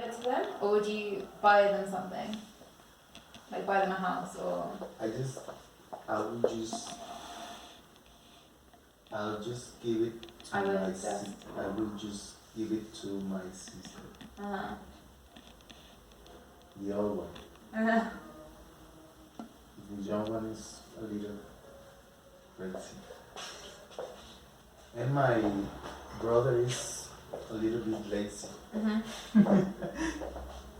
it to them, or would you buy them something? Like buy them a house, or I'll just give it to I would my just- sister. I will just give it to my sister, the old one. The young one is a little crazy. And my brother is a little bit lazy.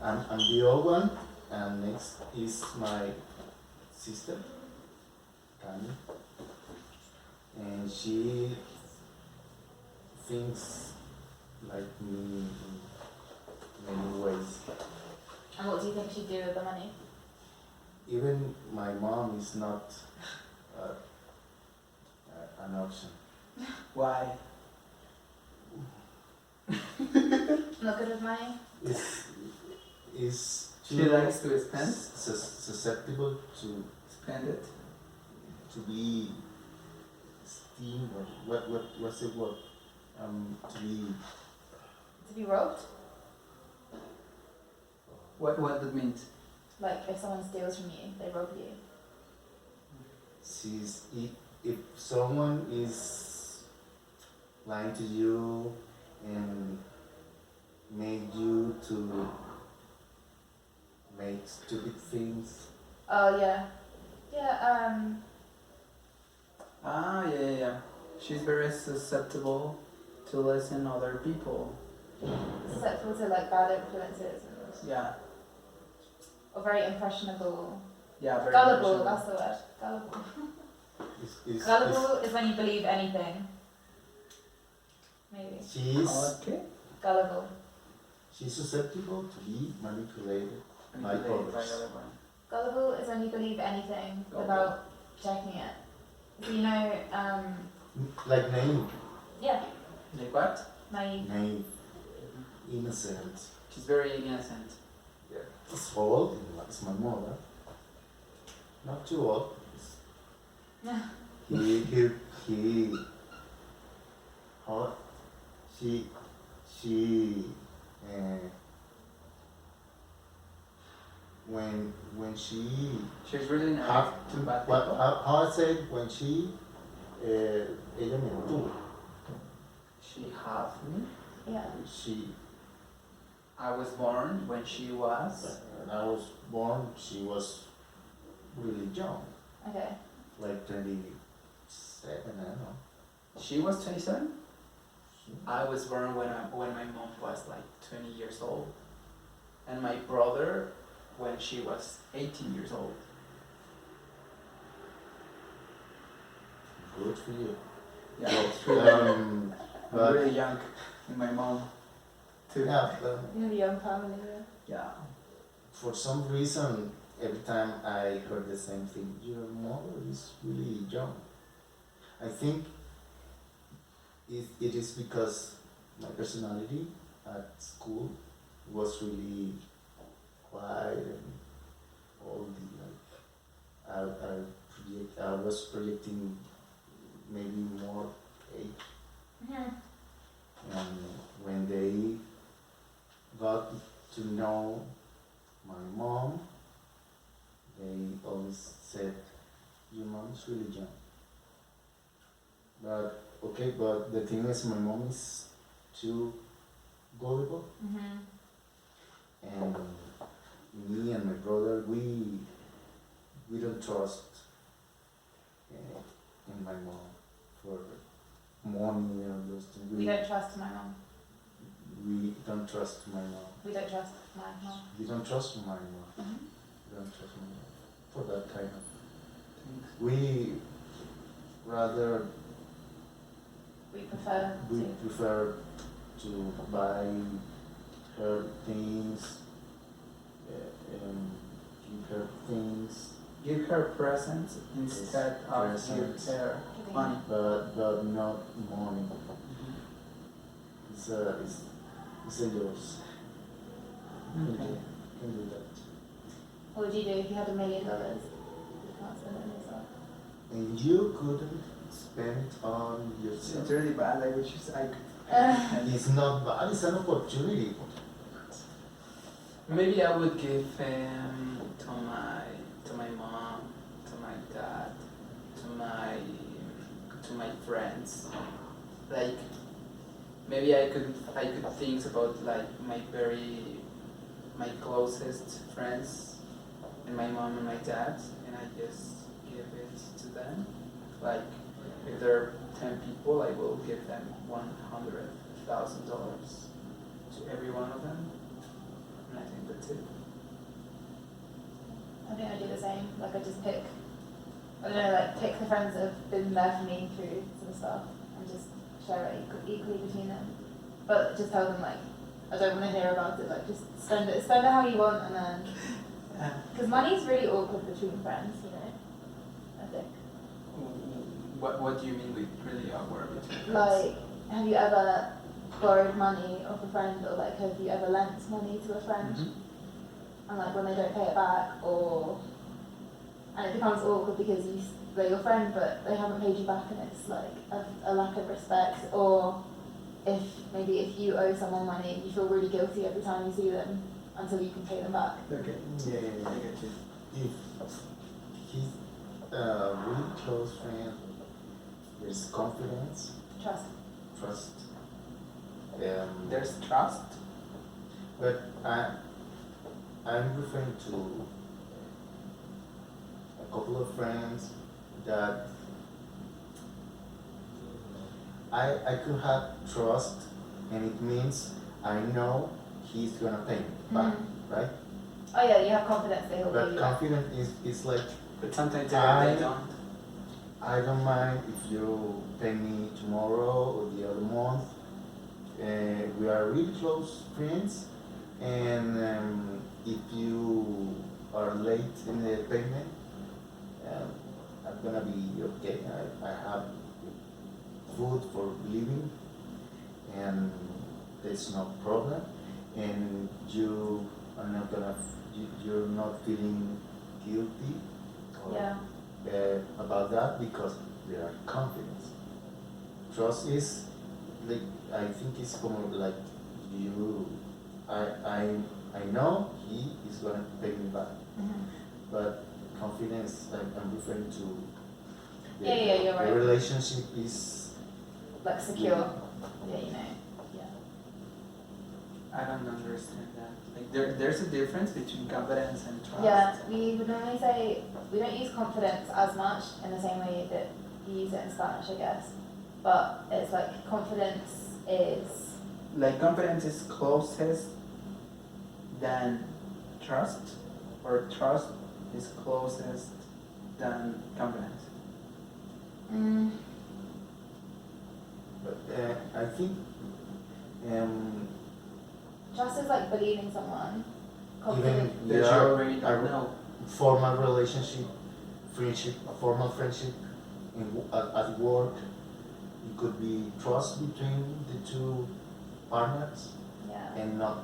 I'm the old one, and next is my sister, Tanya. And she thinks like me in many ways. And what do you think she'd do with the money? Even my mom is not an option. Why? Not good with money? Is She likes to spend? susceptible to Spend it? to be steamed, or what's the word? To be robbed? What that means? Like if someone steals from you, they rob you. If someone is lying to you and made you to make stupid things. Oh yeah. Yeah, Yeah. She's very susceptible to listen other people. susceptible to like bad influences and Yeah. or very impressionable. Yeah, very Gullible, impressionable. that's the word. Gullible. Is Gullible is when you believe anything. Maybe. Okay. Gullible. She's susceptible to be manipulated. Manipulated by others. other one. Gullible is when you believe anything Gullible. without checking it. So you know, Like naive, yeah, Like what? naive. innocent. She's very innocent. It's old, it's my mother. Not too old. How she when she She's really have nice to bad what people. how I say when she ella me tuvo. She had me. Yeah. She I was born when she was. when I was born she was really young, Okay. like 27, I don't know. She was 27. I was born when my mom was like 20 years old, and my brother when she was 18 years old. Good for you. Yeah, it's really, I'm But really young, and my mom too. yeah, but You have a young family. Yeah. for some reason, every time I heard the same thing, your mother is really young. I think it is because my personality at school was really quiet and all the I was projecting maybe more age. And when they got to know my mom, they always said, your mom is really young. But okay, but the thing is my mom is too gullible, and me and my brother, we don't trust in my mom for money or those things. We don't trust my mom. We don't trust my mom. We don't trust my mom. We don't trust my mom. We don't trust my mom for that kind of. Thanks. We rather We prefer we to. prefer to buy her things, and give her things, Give her presents instead of Presents. give her Giving money. but not money. It's a yours. You can do that. What would you do if you had $1 million? You can't spend it on yourself. And you couldn't spend on It's yourself. really bad, like which is like It's not bad, it's an opportunity. Maybe I would give him to my mom, to my dad, to my friends. Like maybe I could think about like my closest friends and my mom and my dad, and I just give it to them. Like if there are 10 people, I will give them $100,000 to every one of them. And I think that's it. I think I do the same. Like I just pick, I don't know, like pick the friends that have been there for me through some stuff and just share it equally between them. But just tell them like, I don't want to hear about it. Like just spend it how you want, and then because money's really awkward between friends, you know. I think. What do you mean with really awkward between friends? Like, have you ever borrowed money off a friend, or like have you ever lent money to a friend? Mm-hmm. And like when they don't pay it back, and it becomes awkward because they're your friend but they haven't paid you back, and it's like a lack of respect. Or if you owe someone money, you feel really guilty every time you see them until you can pay them back. Okay. Yeah. I get you. If he's a really close friend, there's confidence, Trust. trust. There's trust. But I'm referring to a couple of friends that I could have trust, and it means I know he's gonna pay me back, right? Oh yeah, you have confidence that he'll pay But you back. confidence is like, But sometimes I- they don't. I don't mind if you pay me tomorrow or the other month. We are really close friends, and if you are late in the payment, I'm gonna be okay. I have food for living, and there's no problem. And you are not gonna, you're not feeling guilty or Yeah. about that, because there are confidence. Trust is like, I think it's como like I know he is gonna pay me back, but confidence, I'm referring to Yeah, you're the right. relationship is Like secure. Yeah, you know. Yeah. I don't understand that. Like there's a difference between confidence and trust. Yeah, we would normally say we don't use confidence as much in the same way that you use it in Spanish, I guess. But it's like confidence is Like confidence is closest than trust, or trust is closest than confidence. but I think trust is like believing someone. even Confidence. That you there already don't know. formal relationship, friendship, a formal friendship at work, it could be trust between the two partners Yeah. and not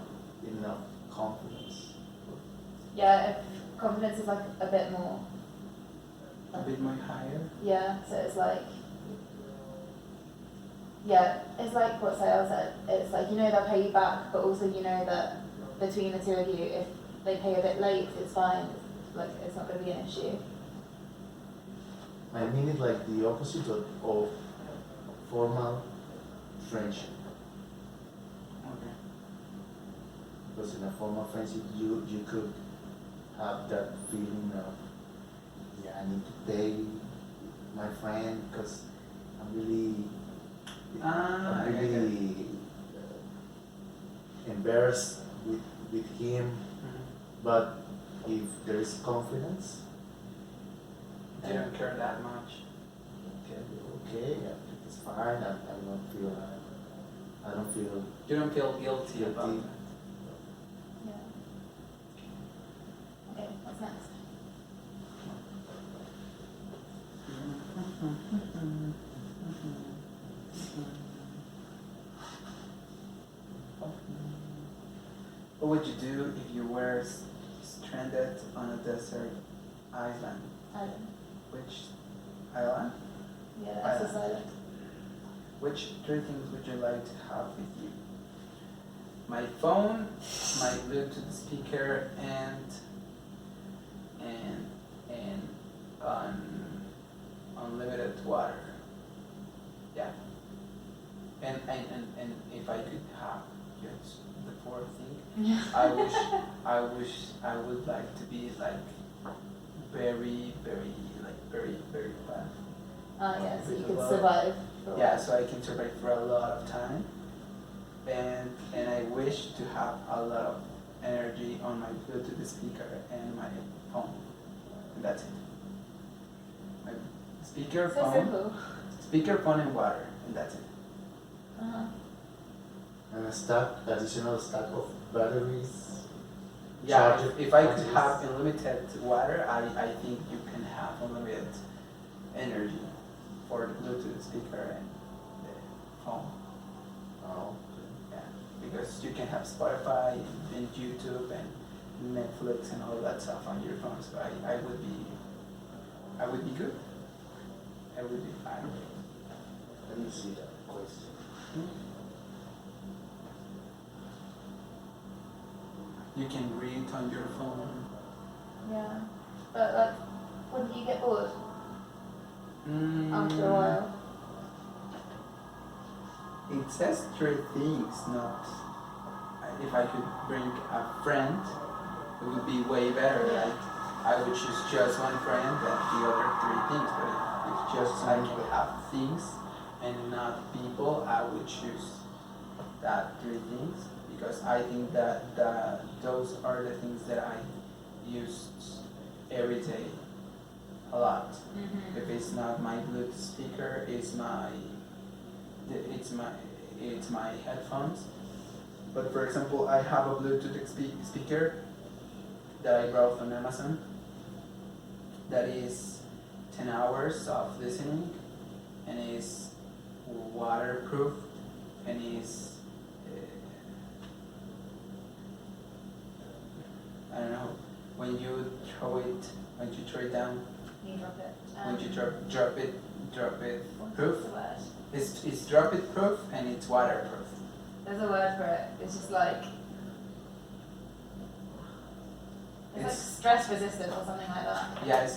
enough confidence. Yeah, if confidence is like a bit more. A bit more higher. Yeah, so it's like. Yeah, it's like what Sayal said. It's like you know they'll pay you back, but also you know that between the two of you, if they pay a bit late, it's fine. Like it's not going to be an issue. I mean it like the opposite of formal friendship. Okay. Because in a formal friendship, you could have that feeling of, yeah, I need to pay my friend because I'm really I get it. embarrassed with him. Mhm. But if there is confidence, They don't care that much. okay, it's fine. I don't feel You don't feel guilty about Guilty. that. Yeah. Okay, what's next? What would you do if you were stranded on a desert island? Island. Which island? Yeah, that's a silent. Which three things would you like to have with you? my phone, my Bluetooth speaker, and unlimited water. Yeah. And if I could have just the fourth thing, Yeah. I would like to be like very fat. Oh yeah, so you With a could lot. survive. For a Yeah, while. so I can survive for a lot of time. And I wish to have a lot of energy on my Bluetooth speaker and my phone. And that's it. My speaker, So simple. phone and water, and that's it. Uh-huh. And additional stack of batteries. Yeah, Charger if I could batteries. have unlimited water, I think you can have unlimited energy for the Bluetooth speaker and the phone. Oh, Yeah, because you can have Spotify and YouTube and Netflix and all that stuff on your phone. So I would be good. I would be fine. let me see that question. You can read on your phone. Yeah. But like, wouldn't you get bored after a Mm, while? It says three things, not. If I could bring a friend, it would be way better. Like I would choose just one friend and the other three things. But if just I can have things and not people, I would choose that three things because I think that those are the things that I use every day a lot. Mm-hmm. If it's not my Bluetooth speaker, it's my headphones. But for example, I have a Bluetooth speaker that I brought from Amazon that is 10 hours of listening and is waterproof and is I don't know, when you throw it down, You drop it. when you drop it What's proof. the word? It's drop it proof and it's waterproof. There's a word for it. It's just like it's like It's- stress resistant or something like that. Yeah,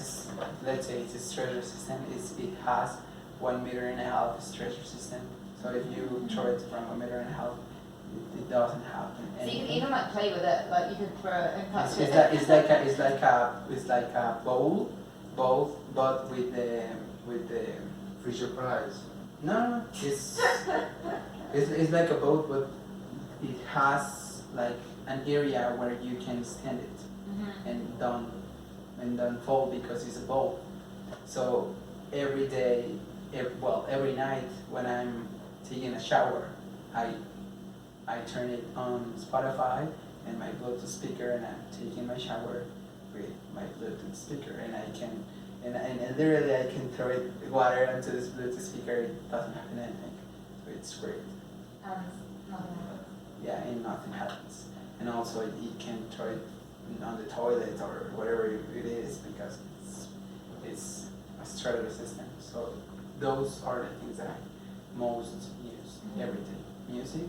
let's say it's a stress resistant. It has 1.5 meters stress resistant. So if you throw it from 1.5 meters, it doesn't happen. So you can even like play with it. Like you could throw it and touch it. It's like a bowl, but with the Fisher Price. no, it's like a boat, but it has like an area where you can stand it Mm-hmm. and don't fall because it's a bowl. So every day, every night when I'm taking a shower, I turn it on Spotify and my Bluetooth speaker, and I'm taking my shower with my Bluetooth speaker, and I can and literally I can throw it water onto this Bluetooth speaker. It doesn't happen anything, so it's great. And nothing happens. Yeah, and nothing happens. And also it can throw it on the toilet or whatever it is because it's a stress resistant. So those are the things that I most use every day. Music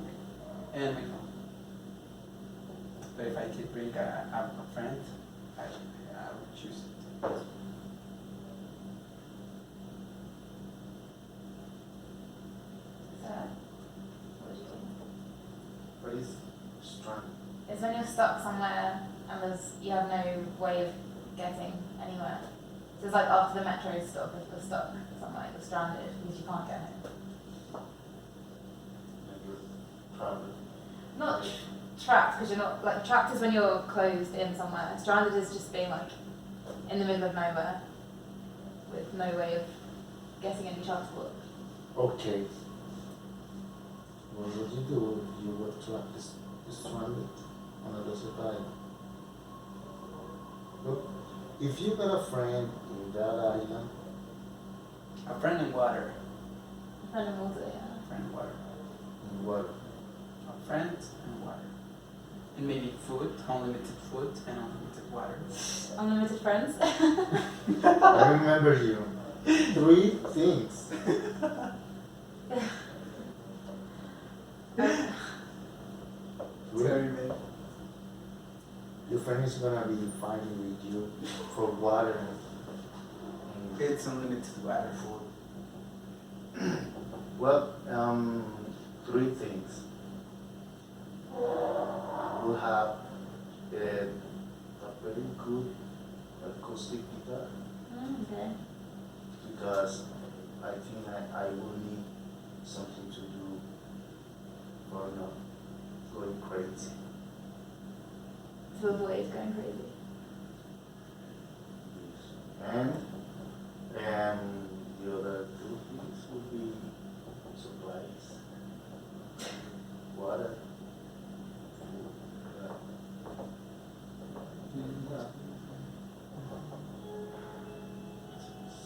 and my phone. But if I could bring a friend, I would choose it. So what do you think? What is strand? It's when you're stuck somewhere and you have no way of getting anywhere. So it's like after the metro stop, if you're stuck somewhere, you're stranded because you can't get home. Like you're trapped. Not trapped because you're not like trapped is when you're closed in somewhere. Stranded is just being like in the middle of nowhere with no way of getting any transport. Okay. What would you do if you were stranded on a desert island? Look, if you got a friend in that island, A friend in water. Friend of water, yeah. A friend in water. in water, A friend and water. And maybe food, unlimited food and unlimited water. Unlimited friends. I remember you. 3 things. your friend is gonna be fighting with you for water and It's unlimited water. food. Well, three things. You have a very good acoustic guitar Okay. because I think I will need something to do for not going crazy. To avoid going crazy. And the other two things would be supplies, water, food,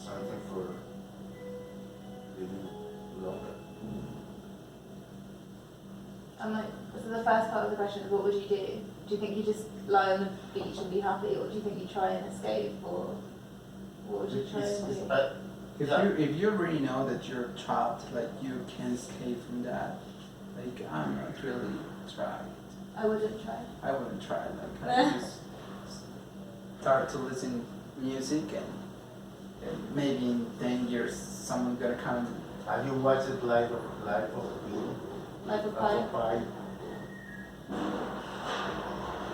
something for living longer. I'm like, so the first part of the question is what would you do? Do you think you just lie on the beach and be happy, or do you think you try and escape, or what would you try and do? If Yeah. if you already know that you're trapped, like you can't escape from that, like I'm not really trying. I wouldn't try. I wouldn't try. Like I just start to listen music and maybe in 10 years someone gonna come. Have you watched Life of Pi? Life of Life Pi. of Pi?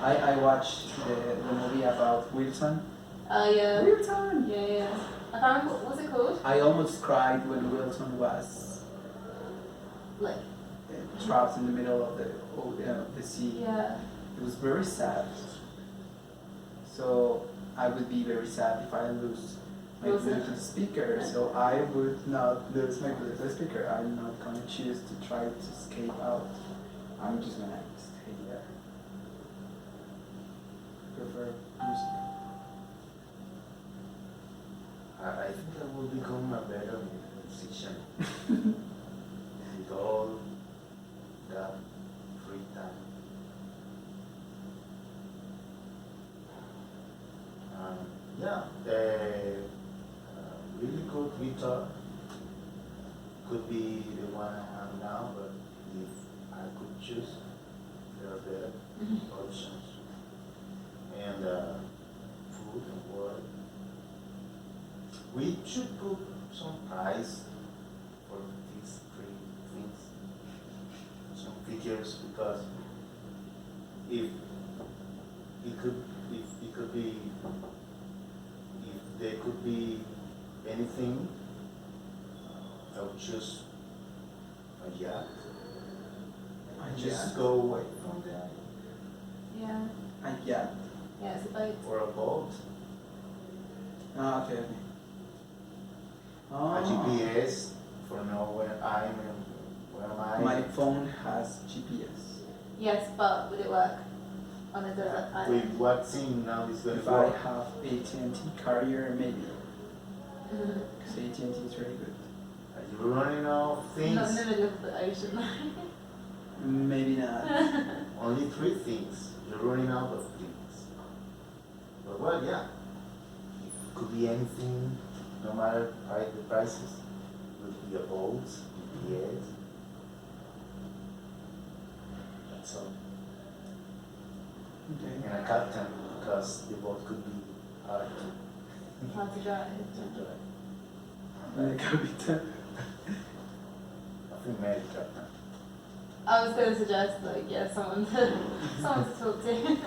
I watched the movie about Wilson. Yeah. Wilson. Yeah, yeah. I can't remember, what was it called? I almost cried when Wilson was Like, trapped in the middle of the sea. yeah. It was very sad. So I would be very sad if I lose my Wilson. Bluetooth speaker. So I would not lose my Bluetooth speaker. I'm not gonna choose to try to escape out. I'm just gonna stay there. Prefer music. I think I will become a better musician with all that free time. Yeah, the really good guitar could be the one I have now, but if I could choose, there are better options. And food and water. We should put some price for these three things, some figures, because if it could be, if there could be anything, I would choose a yacht. A Just yacht? go away from there, Yeah. Yeah. Yeah, it's a boat. or a boat, Oh, okay. a Oh. GPS for know where I am and where am I. My phone has GPS. Yes, but would it work on a desert With island? what thing now is going If to I work. have AT&T carrier, maybe. Mhm. Because AT&T is really good. Are you running out of things? Not in the middle of the ocean. Maybe not. Only three things. You're running out of things. But well, yeah. It could be anything, no matter the prices. It could be a boat, GPS. That's all. Okay. And a captain, because the boat could be hard to Hard to drive. drive. Like captain. A female captain. I was going to suggest, like, yeah, someone to talk to. Okay.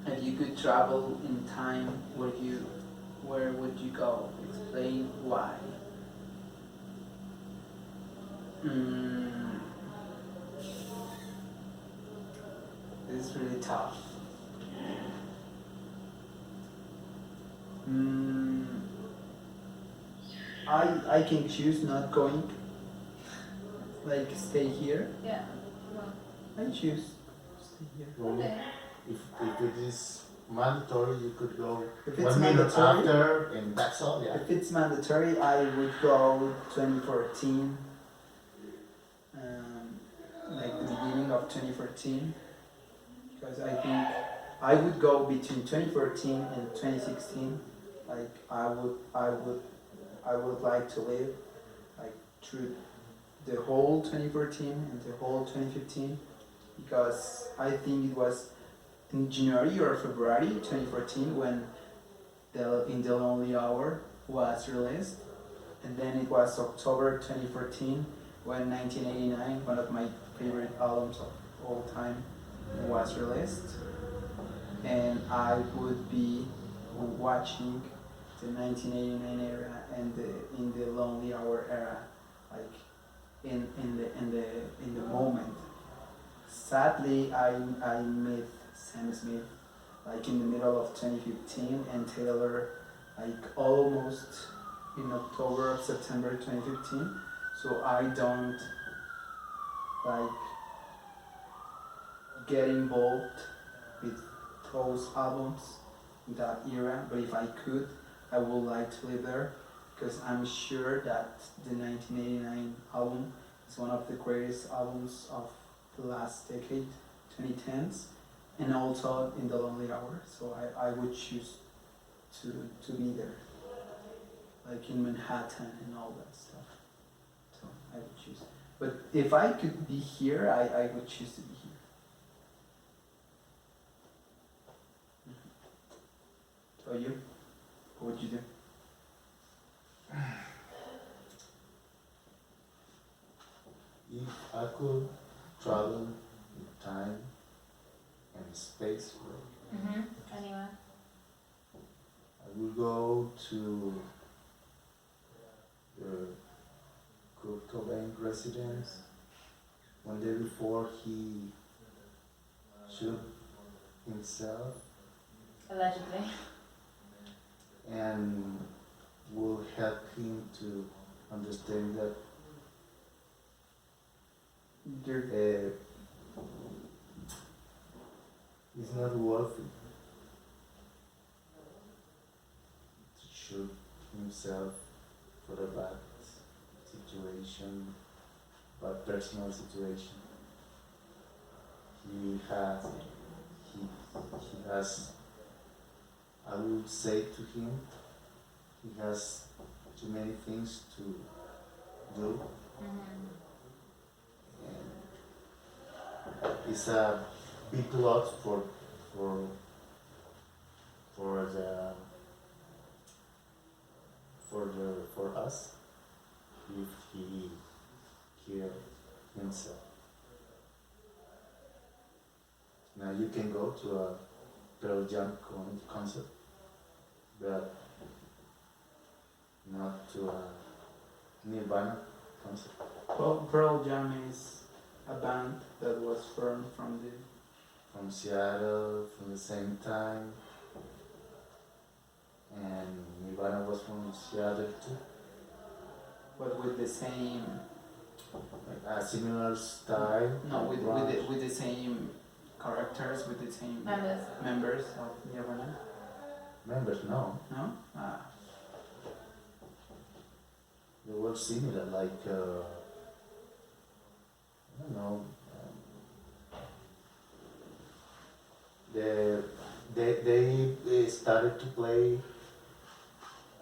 If you could travel in time, where would you go? Explain why. This is really tough. I can choose not going, like stay here. Yeah. I choose stay here. Okay. If it is mandatory, you could go If it's 1 minute mandatory- after, and that's all, yeah. If it's mandatory, I would go 2014, like the beginning of 2014, because I think I would go between 2014 and 2016. Like I would like to live like through the whole 2014 and the whole 2015, because I think it was in January or February 2014 when In the Lonely Hour was released, and then it was October 2014 when 1989, one of my favorite albums of all time, was released, and I would be watching the 1989 era and in the Lonely Hour era, like in the moment. Sadly, I met Sam Smith like in the middle of 2015 and Taylor like almost in October or September 2015. So I don't like get involved with those albums in that era, but if I could, I would like to live there because I'm sure that the 1989 album is one of the greatest albums of the last decade, 2010s, and also in the Lonely Hour. So I would choose to be there, like in Manhattan and all that stuff. So I would choose. But if I could be here, I would choose to be here. So you? What would you do? If I could travel in time and space, Anywhere. I would go to the Kurt Cobain residence one day before he shot himself, Allegedly. and will help him to understand that You're it's not worth it to shoot himself for a bad situation, bad personal situation. He has, he has, I would say to him, he has too many things to do, and it's a big loss for the for us if he killed himself. Now you can go to a Pearl Jam concert, but not to a Nirvana concert. well, Pearl Jam is a band that was formed from the From Seattle, from the same time, and Nirvana was from Seattle too. but with the same Like a similar style. no with grunge. with the same characters, with the same Members. members of Nirvana. Members, no, No? Ah. they were similar. Like I don't know. They started to play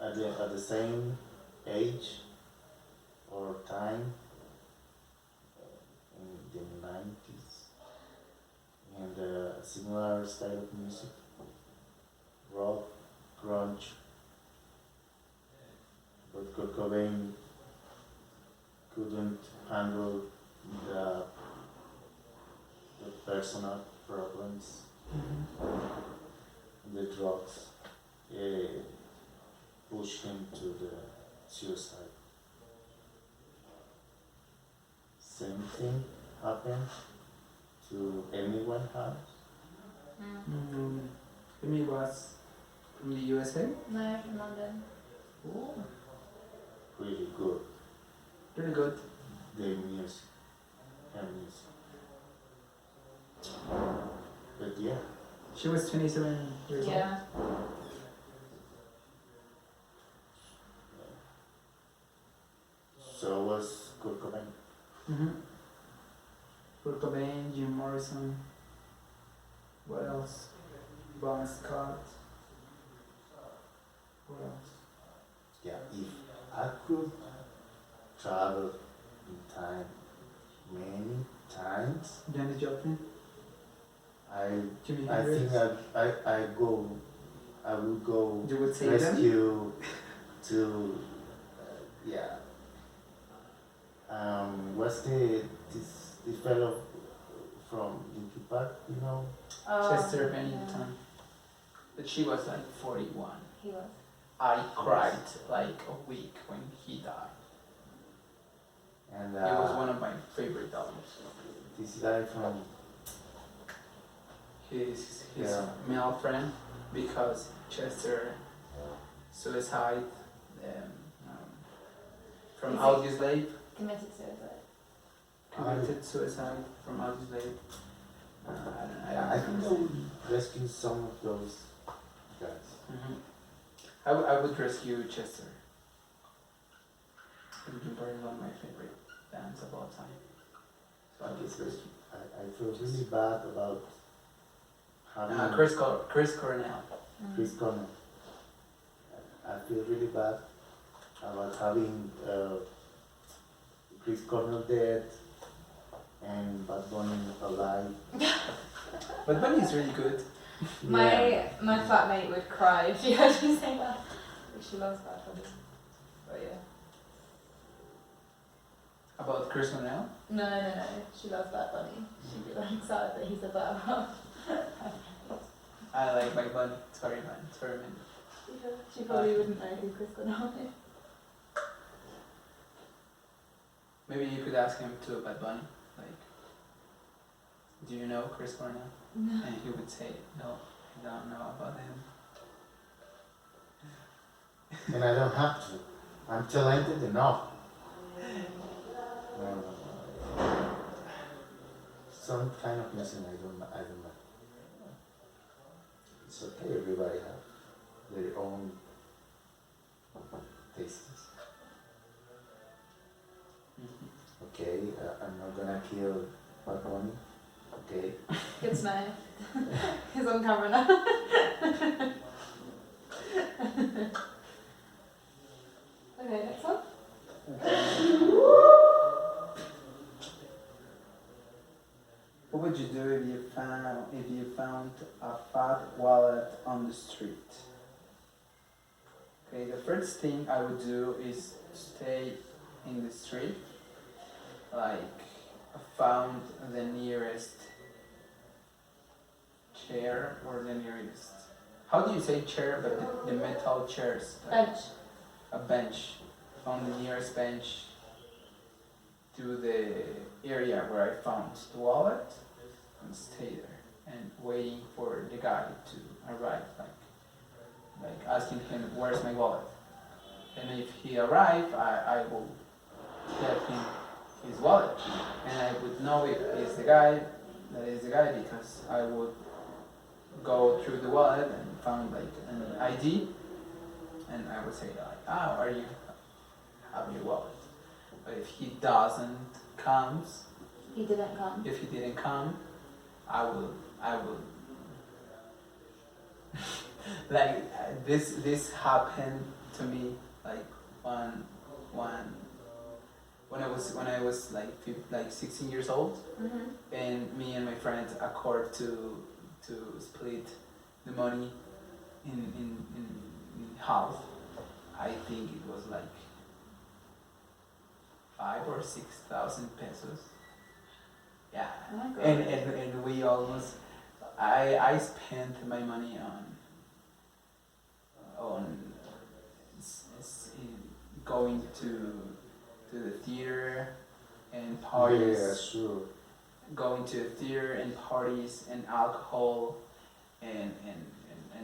at the same age or time in the 90s, and a similar style of music, rock, grunge. But Kurt Cobain couldn't handle the, the personal problems, the drugs pushed him to the suicide. Same thing happened to anyone else. Amy was from the USA. No, from London. Oh, Really good, really good. their music, her music. But yeah, She was 27 years old. Yeah. so was Kurt Cobain. Kurt Cobain, Jim Morrison. What else? Bon Scott. What else? Yeah, if I could traveled in time many times. Janis Joplin, I Jimi I think Hendrix. I would go You would say them? rescue to yeah. What's this fellow from Linkin Park? You know? Chester yeah. Bennington. But she was like 41. He was. I cried like a week when he died. And He was one of my favorite albums. this guy from His Yeah. male friend, because Chester suicide from Is he- Audioslave, Committed suicide. committed suicide from Audioslave. yeah, I think I would rescue some of those guys. Mhm. I would rescue Chester. Linkin Park is one of my favorite bands of all time. So I would rescue. I feel really bad about having Chris Cornell. Chris Cornell. I feel really bad about having Chris Cornell dead and Bad Bunny alive. But Bunny is really good. My flatmate would cry if she heard me say that. She loves Bad Bunny. But yeah. About Chris Cornell? No. She loves Bad Bunny. She'd be like sad that he's a bad one. I like Bad Bunny. It's very fun. It's very fun. She probably wouldn't know who Chris Cornell is. Maybe you could ask him to Bad Bunny, like, do you know Chris Cornell? No. And he would say, no, I don't know about him. And I don't have to. I'm talented enough. Some kind of missing I don't know. It's okay, everybody have their own tastes. Okay, I'm not gonna kill Bad Bunny. Okay. Good to know. He's on camera now. Okay, next one. What would you do if you found a fat wallet on the street? Okay, the first thing I would do is stay in the street, like found the nearest chair or the nearest. How do you say chair? But the metal chairs. Bench. A bench. Found the nearest bench to the area where I found the wallet and stay there and waiting for the guy to arrive, like asking him where's my wallet. And if he arrives, I will get him his wallet, and I would know if he's the guy. That is the guy, because I would go through the wallet and found like an ID, and I would say like, are you have your wallet? But if he doesn't comes, He didn't come. if he didn't come, I will like this happened to me like when I was like 16 years old, Mm-hmm. and me and my friends accord to split the money in half. I think it was like 5,000 or 6,000 pesos. Yeah. Oh my God. And we almost I spent my money on going to the theater and parties, Yeah, sure. going to the theater and parties and alcohol and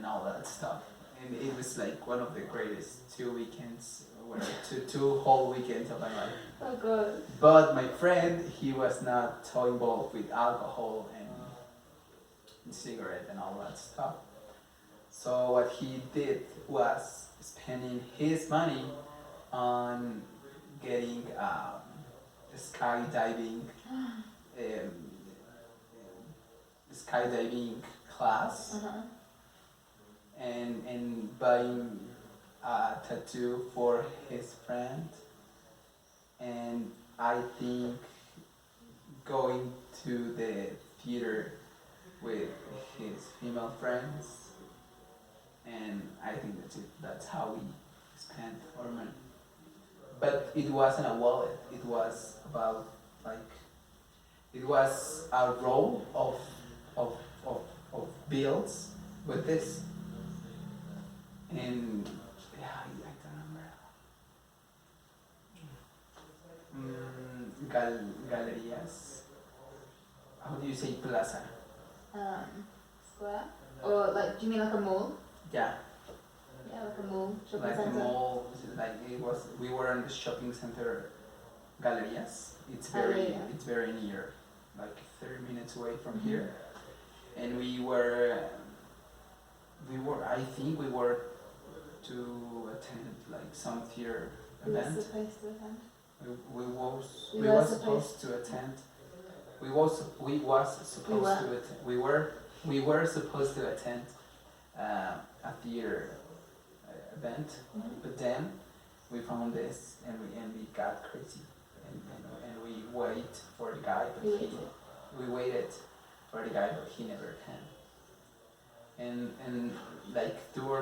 all that stuff. And it was like one of the greatest 2 weekends, or two whole weekends of my life. Oh God. But my friend, he was not so involved with alcohol and cigarette and all that stuff. So what he did was spending his money on getting skydiving skydiving class, Uh-huh. and buying a tattoo for his friend, and I think going to the theater with his female friends, and I think that's it. That's how we spent our money. But it wasn't a wallet. It was about like it was a roll of bills with this, and yeah, I don't remember. Galerías. How do you say plaza? Square? Or like, do you mean like a mall? Yeah, Yeah, like a mall, shopping like a center. mall. Like it was. We were in the shopping center, Galerías. It's Oh, very, yeah. it's very near, like 30 minutes away from Mhm. here. And we were. I think we were to attend like some theater We were event. supposed to attend. We was supposed to attend. We was supposed to attend. We were supposed to attend a theater event, Mhm. but then we found this and we got crazy and we wait for the guy, but we waited for the guy, but he never came. And like 2 or